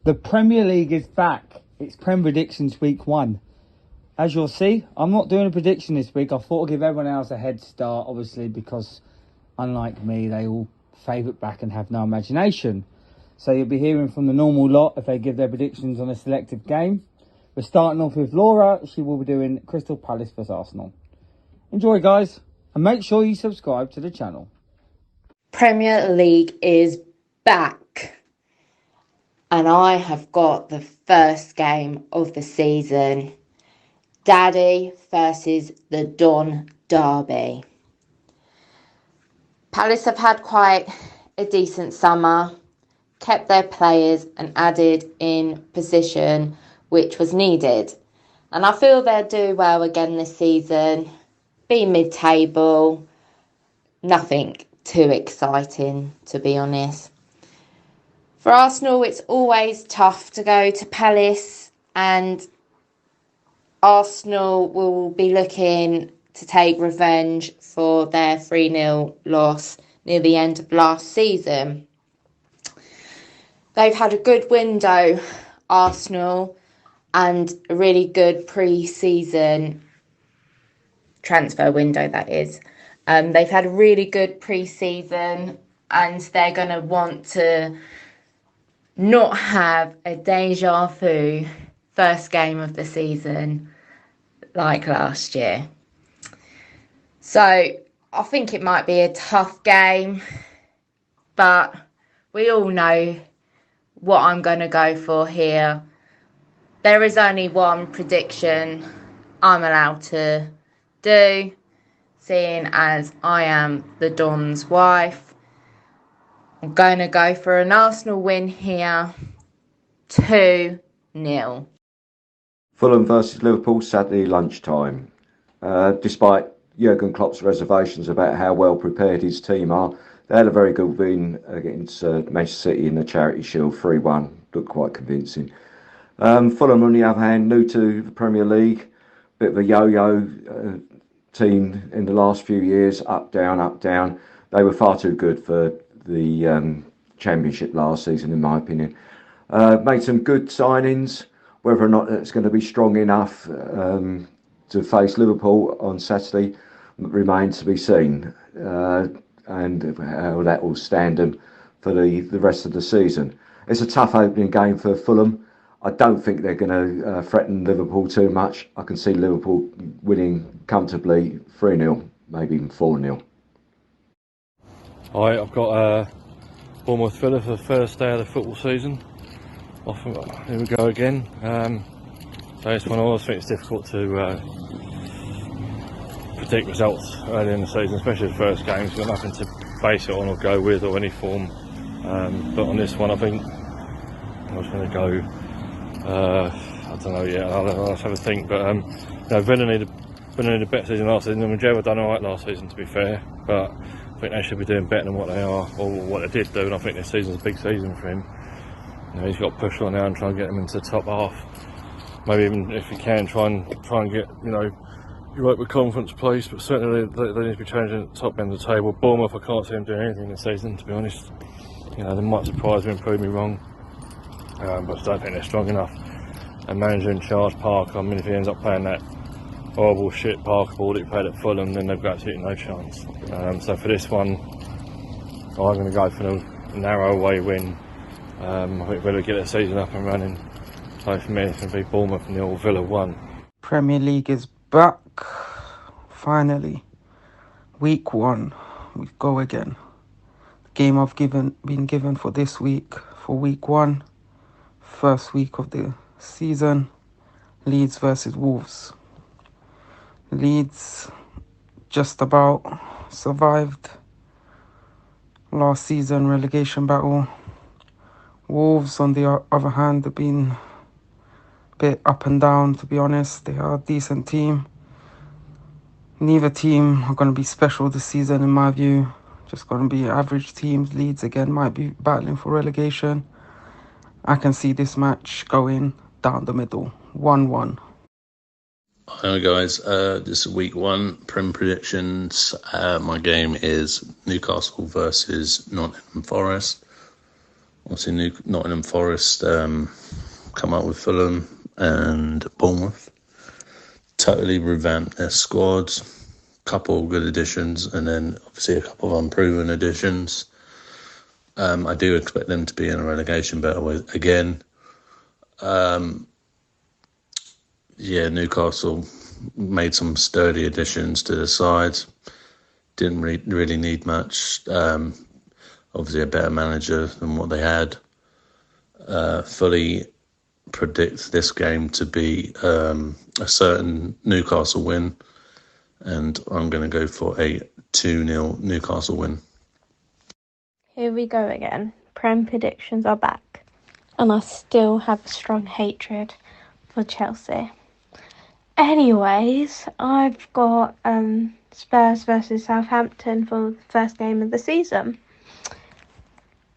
The Premier League is back. It's Prem Predictions Week 1. As you'll see, I'm not doing a prediction this week. I thought I'd give everyone else a head start, obviously, because unlike me, they all favourite back and have no imagination. So you'll be hearing from the normal lot if they give their predictions on a selected game. We're starting off with Laura. She will be doing Crystal Palace vs Arsenal. Enjoy, guys, and make sure you subscribe to the channel. Premier League is back. And I have got the first game of the season. Daddy versus the Don Derby. Palace have had quite a decent summer, kept their players and added in position which was needed. And I feel they'll do well again this season. Be mid-table. Nothing too exciting, to be honest. For Arsenal, it's always tough to go to Palace, and Arsenal will be looking to take revenge for their 3-0 loss near the end of last season. They've had a good window, Arsenal, and a really good pre-season transfer window, that is. They've had a really good pre-season, and they're going to want to not have a deja vu first game of the season like last year. So I think it might be a tough game, but we all know what I'm going to go for here. There is only one prediction I'm allowed to do, seeing as I am the Don's wife. I'm going to go for an Arsenal win here, 2-0. Fulham versus Liverpool, Saturday lunchtime. Despite Jurgen Klopp's reservations about how well prepared his team are, they had a very good win against Manchester City in the Charity Shield, 3-1. Looked quite convincing. Fulham, on the other hand, new to the Premier League, bit of a yo-yo team in the last few years, up, down, up, down. They were far too good for the Championship last season, in my opinion. Made some good signings. Whether or not it's going to be strong enough to face Liverpool on Saturday remains to be seen, and how that will stand them for the rest of the season. It's a tough opening game for Fulham. I don't think they're going to threaten Liverpool too much. I can see Liverpool winning comfortably 3-0, maybe even 4-0. Hi, I've got Bournemouth Villa for the first day of the football season. Here we go again. So this one, I always think it's difficult to predict results early in the season, especially the first games. You've got nothing to base it on or go with or any form. But on this one, I think I was going to go. I don't know yet. I'll have a think. But Villa need a better season last season. And Majewa done alright last season, to be fair. But I think they should be doing better than what they are, or what they did do. And I think this season's a big season for him. He's got to push on now and try and get them into the top half. Maybe even if he can, try and get Europa Conference place. But certainly they need to be challenging at the top end of the table. Bournemouth, I can't see them doing anything this season, to be honest. They might surprise me and prove me wrong, but I don't think they're strong enough. And manager in charge, Parker, if he ends up playing that horrible shit Parker ball that he played at Fulham, then they've got absolutely no chance. So for this one, I'm going to go for a narrow away win. I think Villa get their season up and running. So for me, it's going to be Bournemouth 0, Villa 1. Premier League is back. Finally. Week 1. We go again. The game I've been given for this week, for week 1. First week of the season. Leeds versus Wolves. Leeds just about survived last season relegation battle. Wolves, on the other hand, have been a bit up and down, to be honest. They are a decent team. Neither team are going to be special this season, in my view. Just going to be average teams. Leeds, again, might be battling for relegation. I can see this match going down the middle. 1-1. Hi guys, this is week 1, Prem predictions. My game is Newcastle versus Nottingham Forest. Obviously, Nottingham Forest come up with Fulham and Bournemouth. Totally revamped their squads. Couple of good additions, and then obviously a couple of unproven additions. I do expect them to be in a relegation battle again. Newcastle made some sturdy additions to the side. Didn't really need much. Obviously, a better manager than what they had. Fully predict this game to be a certain Newcastle win, and I'm going to go for a 2-0 Newcastle win. Here we go again. Prem predictions are back, and I still have a strong hatred for Chelsea. Anyways, I've got Spurs versus Southampton for the first game of the season.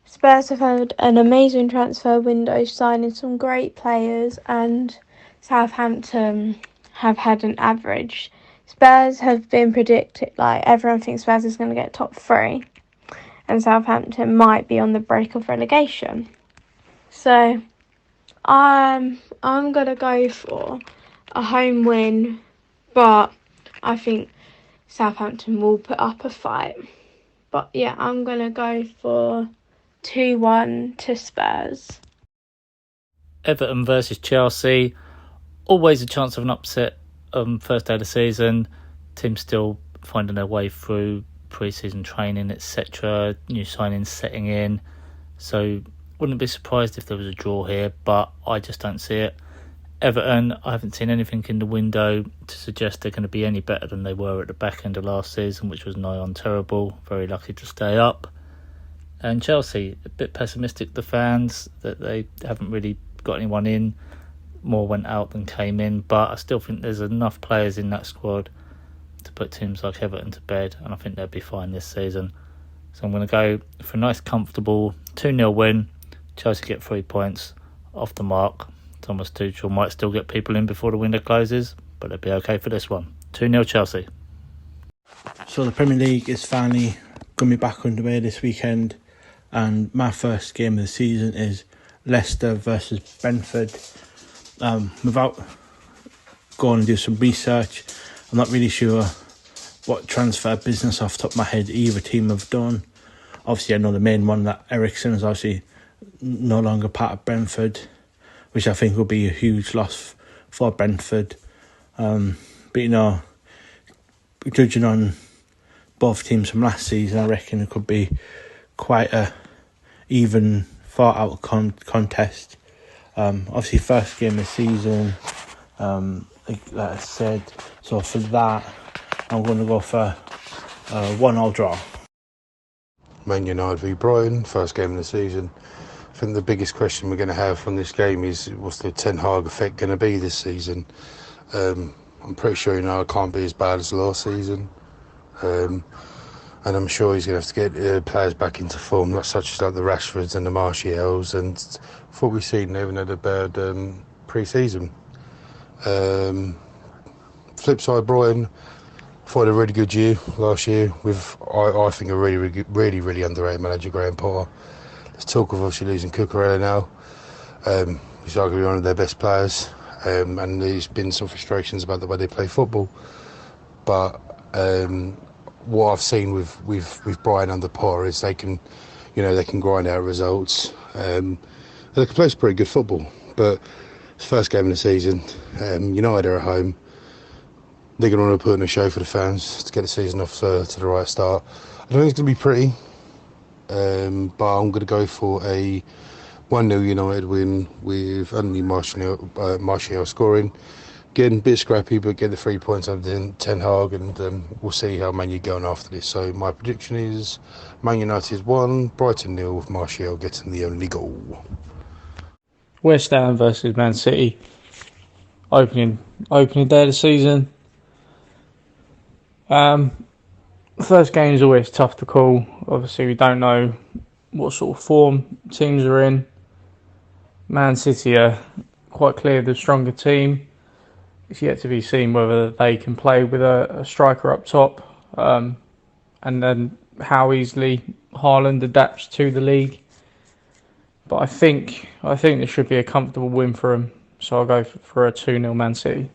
Spurs have had an amazing transfer window, signing some great players, and Southampton have had an average. Spurs have been predicted, everyone thinks Spurs is going to get top 3, and Southampton might be on the brink of relegation. So I'm going to go for a home win, but I think Southampton will put up a fight. But yeah, I'm going to go for 2-1 to Spurs. Everton versus Chelsea. Always a chance of an upset first day of the season. Teams still finding their way through pre-season training, etc. New signings setting in. So wouldn't be surprised if there was a draw here, but I just don't see it. Everton, I haven't seen anything in the window to suggest they're going to be any better than they were at the back end of last season, which was nigh on terrible. Very lucky to stay up. And Chelsea, a bit pessimistic, the fans, that they haven't really got anyone in. More went out than came in, but I still think there's enough players in that squad to put teams like Everton to bed, and I think they'll be fine this season. So I'm going to go for a nice, comfortable 2-0 win. Chelsea get 3 points off the mark. Thomas Tuchel might still get people in before the window closes, but they'll be okay for this one. 2-0 Chelsea. So the Premier League is finally going to be back underway this weekend, and my first game of the season is Leicester versus Brentford. Without going and do some research, I'm not really sure what transfer business off the top of my head either team have done. Obviously, I know the main one, that Eriksen is obviously no longer part of Brentford, which I think will be a huge loss for Brentford. But judging on both teams from last season, I reckon it could be quite a even, fought-out contest. Obviously, first game of the season, like I said. So for that, I'm going to go for a 1-1 draw. Man United v Brighton, first game of the season. I think the biggest question we're going to have from this game is, what's the Ten Hag effect going to be this season? I'm pretty sure it can't be as bad as last season. And I'm sure he's going to have to get players back into form, such as the Rashfords and the Martials. And for what we've seen, they haven't had a bad pre-season. Flip side, Brighton, thought had a really good year last year with, I think, a really underrated manager, Graham Potter. There's talk of obviously losing Cucurella now. He's arguably one of their best players, and there's been some frustrations about the way they play football. But what I've seen with Brighton under Potter is they can grind out results. They can play some pretty good football, but it's the first game of the season. United are at home. They're going to want to put in a show for the fans to get the season off to the right start. I don't think it's going to be pretty, but I'm going to go for a 1-0 United win with only Martial scoring. Again, a bit scrappy, but get the 3 points under Ten Hag, and we'll see how Man U go on after this. So my prediction is Man United 1, Brighton 0, with Martial getting the only goal. West Ham versus Man City. Opening day of the season. First game is always tough to call. Obviously, we don't know what sort of form teams are in. Man City are quite clear the stronger team. It's yet to be seen whether they can play with a striker up top, and then how easily Haaland adapts to the league. But I think this should be a comfortable win for them. So I'll go for a 2-0 Man City.